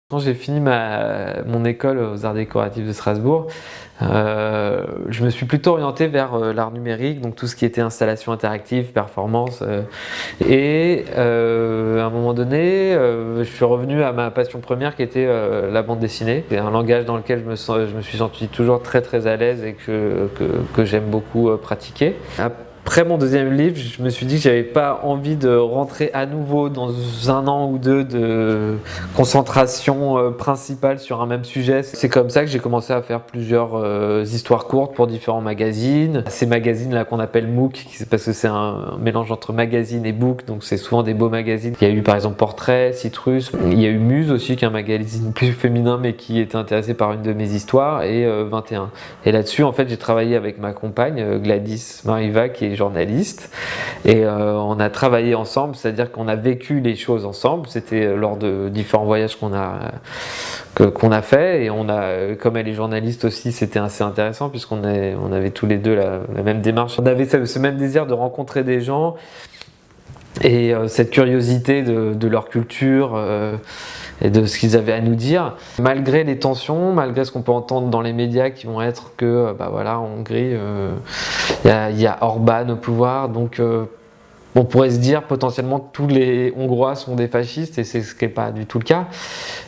Quand j'ai fini mon école aux Arts décoratifs de Strasbourg, je me suis plutôt orienté vers l'art numérique, donc tout ce qui était installation interactive, performance. À un moment donné, je suis revenu à ma passion première qui était la bande dessinée. C'est un langage dans lequel je me suis senti toujours très très à l'aise et que j'aime beaucoup pratiquer. Après mon deuxième livre, je me suis dit que j'avais pas envie de rentrer à nouveau dans un an ou deux de concentration principale sur un même sujet. C'est comme ça que j'ai commencé à faire plusieurs histoires courtes pour différents magazines. Ces magazines là qu'on appelle MOOC, parce que c'est un mélange entre magazine et book, donc c'est souvent des beaux magazines. Il y a eu par exemple Portrait, Citrus, il y a eu Muse aussi qui est un magazine plus féminin mais qui était intéressé par une de mes histoires, et 21. Et là-dessus en fait j'ai travaillé avec ma compagne Gladys Mariva qui est journaliste, et on a travaillé ensemble, c'est-à-dire qu'on a vécu les choses ensemble. C'était lors de différents voyages qu'on a fait, et comme elle est journaliste aussi, c'était assez intéressant puisqu'on avait tous les deux la même démarche. On avait ce même désir de rencontrer des gens et cette curiosité de leur culture et de ce qu'ils avaient à nous dire. Malgré les tensions, malgré ce qu'on peut entendre dans les médias qui vont être que en Hongrie, il y a Orban au pouvoir, donc on pourrait se dire potentiellement que tous les Hongrois sont des fascistes, et c'est ce qui n'est pas du tout le cas.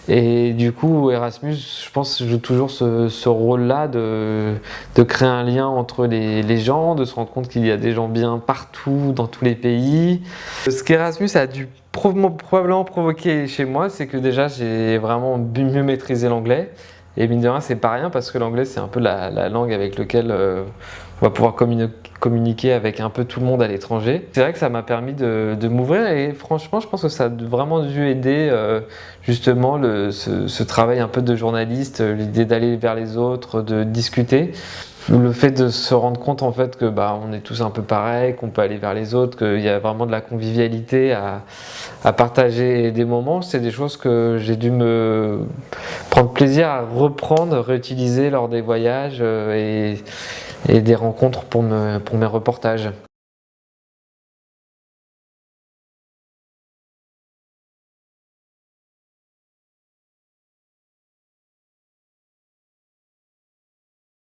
Et du coup, Erasmus, je pense, joue toujours ce rôle-là de créer un lien entre les gens, de se rendre compte qu'il y a des gens bien partout, dans tous les pays. Ce qu'Erasmus a dû probablement provoquer chez moi, c'est que déjà j'ai vraiment mieux maîtrisé l'anglais. Et mine de rien, c'est pas rien parce que l'anglais, c'est un peu la langue avec laquelle on va pouvoir communiquer avec un peu tout le monde à l'étranger. C'est vrai que ça m'a permis de m'ouvrir, et franchement, je pense que ça a vraiment dû aider justement ce travail un peu de journaliste, l'idée d'aller vers les autres, de discuter. Le fait de se rendre compte en fait que on est tous un peu pareils, qu'on peut aller vers les autres, qu'il y a vraiment de la convivialité à partager des moments, c'est des choses que j'ai dû me prendre plaisir à reprendre, réutiliser lors des voyages et des rencontres pour mes reportages.